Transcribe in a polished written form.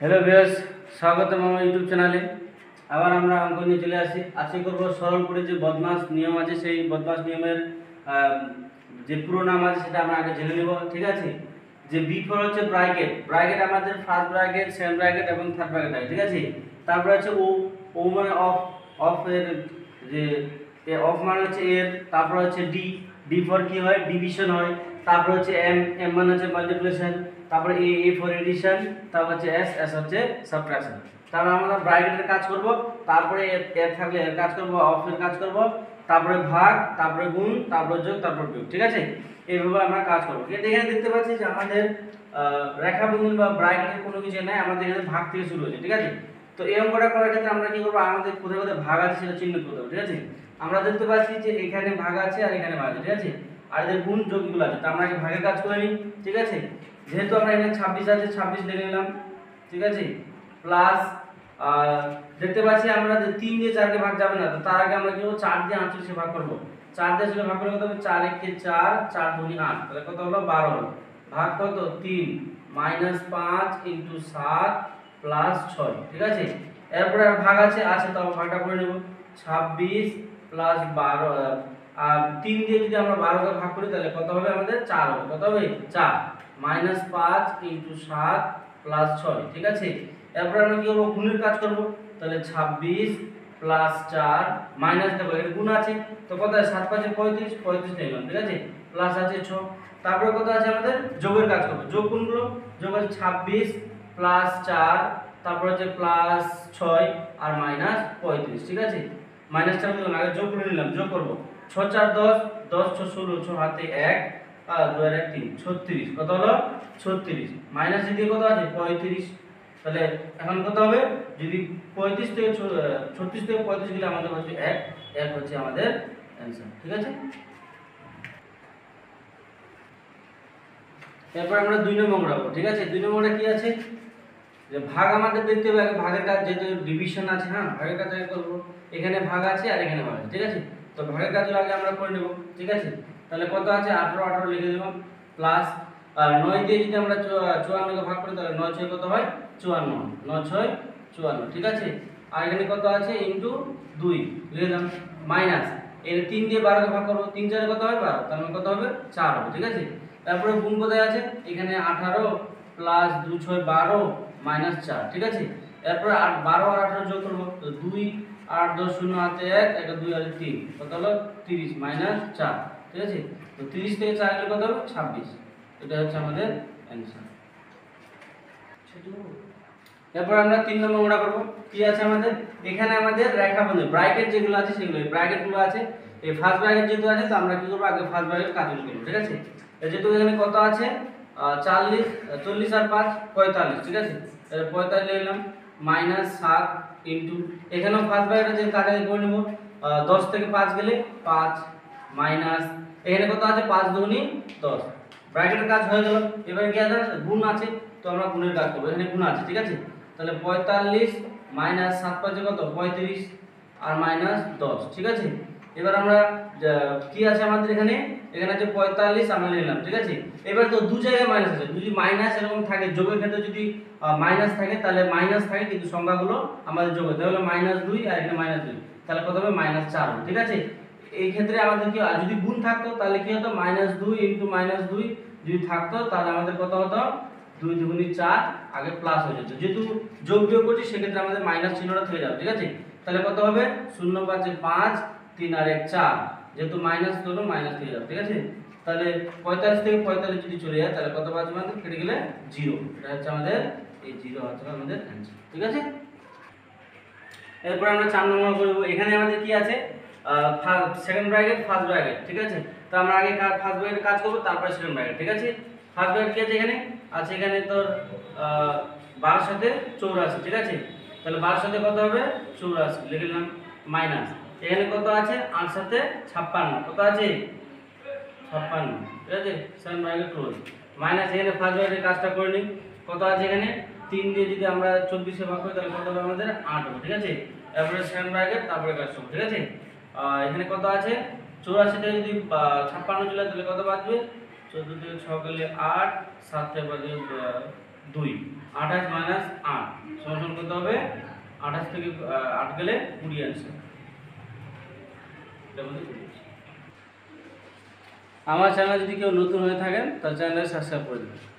Hello viewers, স্বাগতম আমার YouTube চ্যানেলে। আবার আমরা অঙ্ক নিয়ে চলে আসি। আশা করব সরল করে যে বদমাস নিয়ম আছে সেই বদমাস নিয়মের যে পুরো নাম আছে সেটা আমরা আগে জেনে নেব। ঠিক আছে, যে বিফোর হচ্ছে ব্র্যাকেট, ব্র্যাকেট আমাদের ফার্স্ট ব্র্যাকেট, সেকেন্ড ব্র্যাকেট এবং থার্ড ব্র্যাকেট আছে। ঠিক আছে, তারপরে হচ্ছে ও, ও মানে অফ, অফ এর যে অফ মানে হচ্ছে এর, তারপর হচ্ছে ডি, ডি ফর কি হয় ডিভিশন হয়, তারপর হচ্ছে এম, এম মানে হচ্ছে মাল্টিপ্লিকেশন, তারপরে এ, এ ফর এডিশন, তারপর হচ্ছে এস, এস হচ্ছে সাবট্রাকশন। তারপরে আমরা ব্র্যাকেটের কাজ করব, তারপরে এর থাকলে এর কাজ করব, অফ এর কাজ করব, তারপরে ভাগ, তারপরে গুণ, তারপরে যোগ, তারপর বিয়োগ। ঠিক আছে, এইভাবে আমরা কাজ করব। কিন্তু এখানে দেখতে পাচ্ছি যে আমাদের রেখাবন্ধন বা ব্র্যাকেটের কোনো কিছু নাই, আমাদের এখানে ভাগ থেকে শুরু হচ্ছে। ঠিক আছে, তো এই অঙ্কটা করার ক্ষেত্রে আমরা কি করব, আমাদের কোথায় কোথায় ভাগ আছে সেটা চিহ্নিত করতে হবে। ঠিক আছে, আমরা দেখতে পাচ্ছি যে এখানে ভাগ আছে আর এখানে ভাগ আছে। ঠিক আছে, আর এদের গুণ যোগগুলো আছে, তো আমরা কি ভাগের কাজ করে নিই। ঠিক আছে, যেহেতু আমরা এখানে 26 আছে 26 লিখে নিলাম। ঠিক আছে, প্লাস দেখতে পাচ্ছি আমরা যে 3 দিয়ে 4 কে ভাগ যাবে না, তো তার আগে আমরা কি করব, 4 দিয়ে 48 ভাগ করব। 4 দিয়ে আসলে ভাগ করলে কত হবে, 4 1 কে 4, 4 2 8, তাহলে কত হলো 12 হলো। ভাগ কত 3 -5 * 7 + 6। ঠিক আছে, এরপরে আর ভাগ আছে তাও ভাগটা করে নেব। 26 + 12, আর 3 দিয়ে যদি আমরা 12 কে ভাগ করি তাহলে কত হবে, আমাদের 4 হবে। কত হবে 4 -5 * 7 + 6। ঠিক আছে, এরপর আমরা কি করব, গুণের কাজ করব। তাহলে 26 + 4 মাইনাস, দেখো এর গুণ আছে, তো কত আছে 7 5 35, 35 নিলাম। ঠিক আছে, প্লাস আছে 6, তারপরে কত আছে আমাদের যোগের কাজ করব। যোগ কোনগুলো, যোগ আছে 26 + 4, তারপর হচ্ছে +6 আর -35। ঠিক আছে, মাইনাসটা দিলাম, আগে যোগ করে নিলাম, যোগ করব। 6 4 10, 10 6 16, 6 হাতে 1 আর 2 আর 1 3, 36। কত হলো 36, মাইনাস দিয়ে কত আছে 35। তাহলে এখন কত হবে, যদি 35 থেকে 36 থেকে 35 গেলে আমাদের হচ্ছে 1, 1 হচ্ছে আমাদের অ্যানসার। ঠিক আছে, এরপর আমরা 2 নম্বর রাখবো। ঠিক আছে, 2 নম্বরে কি আছে, যে ভাগ আমাদের দেখতে হবে আগে, ভাগের কাজ যেহেতু ডিভিশন আছে, হ্যাঁ ভাগের কাজ আগে করব। এখানে ভাগ আছে আর এখানে ভাগ আছে। ঠিক আছে, তো ভাগের কাজগুলো আগে আমরা করে নেব। ঠিক আছে, তাহলে কত আছে 18 18 লিখে দিলাম, প্লাস আর 9 দিয়ে যদি আমরা 54 কে ভাগ করি তাহলে 9 6 কত হয় 54, 9 6 54। ঠিক আছে, আর এখানে কত আছে ইনটু 2 লিখে দিলাম, মাইনাস এর 3 দিয়ে 12 কে ভাগ করব, 3 4 কত হয় 12, তার মানে কত হবে 4 হবে। ঠিক আছে, তারপরে গুণ কোথায় আছে, এখানে 18 প্লাস 2 6 12 মাইনাস 4। ঠিক আছে, এরপর 8 12 আর 18 যোগ করব, তো 2 8 10 0 হাতে 1 1 2 আর 3, কত হলো 30 মাইনাস 4। ঠিক আছে, তো 30 থেকে 4 গেলে কত হবে 26। এটা হচ্ছে আমাদের অ্যানসার। এরপর আমরা 3 নম্বর অঙ্কটা করব। কি আছে আমাদের, এখানে আমাদের রেখাবন্ধন ব্র্যাকেট যেগুলো আছে সেগুলো, এই ব্র্যাকেটগুলো আছে, এই ফার্স্ট ব্র্যাকেট যেহেতু আছে তো আমরা কি করব, আগে ফার্স্ট ব্র্যাকেট কাজগুলো করব। ঠিক আছে, যেহেতু এখানে কত আছে 40 40 আর 5 45। ঠিক আছে, 45 নিলাম, -7 ইনটু, এখানেও ফার্স্ট ব্র্যাকেটে যে কাজ আগে করে নেব, 10 থেকে 5 গেলে 5 মাইনাস, এখানে কত আছে 5 দুগুণে 10, ব্র্যাকেটের কাজ হয়ে গেল। এবারে কি আছে, গুণ আছে, তো আমরা গুণের কাজ করব। এখানে গুণ আছে। ঠিক আছে, তাহলে 45 মাইনাস 7 5 কত 35 আর মাইনাস 10। ঠিক আছে, এবার আমরা কি আছে আমাদের এখানে, এখানে আছে 45 আমরা নিলাম। ঠিক আছে, এবার তো দু জায়গায় মাইনাস আছে, যদি মাইনাস এরকম থাকে, যোগের ক্ষেত্রে যদি মাইনাস থাকে তাহলে মাইনাস থাকে, কিন্তু সংখ্যাগুলো আমাদের যোগ হতে হলে -2 আর এখানে -2, তাহলে কত হবে -4 হবে। ঠিক আছে, এই ক্ষেত্রে আমাদের কি, যদি গুণ থাকতো তাহলে কি হতো -2 ইনটু -2, যদি থাকতো তাহলে আমাদের কত হতো 2 দুগুণে 4, আগে প্লাস হয়ে যেত, যেহেতু যোগ বিয়োগ করছি সেক্ষেত্রে আমাদের মাইনাস চিহ্নটা থেকে যাবে। ঠিক আছে, তাহলে কত হবে 0 5 5 3 আর 1 4, যেহেতু মাইনাস হলো মাইনাস থেকে যাবে। ঠিক আছে, তাহলে 45 থেকে 45 যদি চলে যায় তাহলে কত বাজবে, আমাদের কেটে গেলে 0। এটা হচ্ছে আমাদের, এই 0 হচ্ছে আমাদের অ্যানসার। ঠিক আছে, এরপর আমরা 4 নম্বর করব। এখানে আমাদের কি আছে, সেকেন্ড ব্র্যাকেট ফার্স্ট ব্র্যাকেট। ঠিক আছে, তো আমরা আগে ফার্স্ট ব্র্যাকেট কাজ করব, তারপরে সেকেন্ড ব্র্যাকেট। ঠিক আছে, ফার্স্ট ব্র্যাকেট কি আছে এখানে আছে, এখানে তোর 12 সাথে 84। ঠিক আছে, তাহলে 12 সাথে কত হবে 84 লিখে নিলাম, মাইনাস এখানে কত আছে 8 সাথে 56, কত আছে 56। ঠিক আছে, সেকেন্ড ব্র্যাকেট ক্লোজ, মাইনাস এখানে ফার্স্ট ব্র্যাকেটের কাজটা করে নিই। কত আছে এখানে 3 দিয়ে যদি আমরা 24 এ ভাগ করি তাহলে কত হবে আমাদের 8 হবে। ঠিক আছে, এরপরে সেকেন্ড ব্র্যাকেট, তারপরে কাজ করব। ঠিক আছে, এখানে কত আছে 84 থেকে যদি 56 চলে তাহলে কত বাজবে, 14 থেকে 6 গেলে 8, 7 থেকে বাজবে 2। 28 মাইনাস 8 সমান কত হবে? 28 থেকে 8 গেলে 20 আসে। এটা বলতে 20 আসে। আমার চ্যানেল যদি কেউ নতুন হয়ে থাকেন তাহলে চ্যানেলটা সাবস্ক্রাইব করে দেবেন।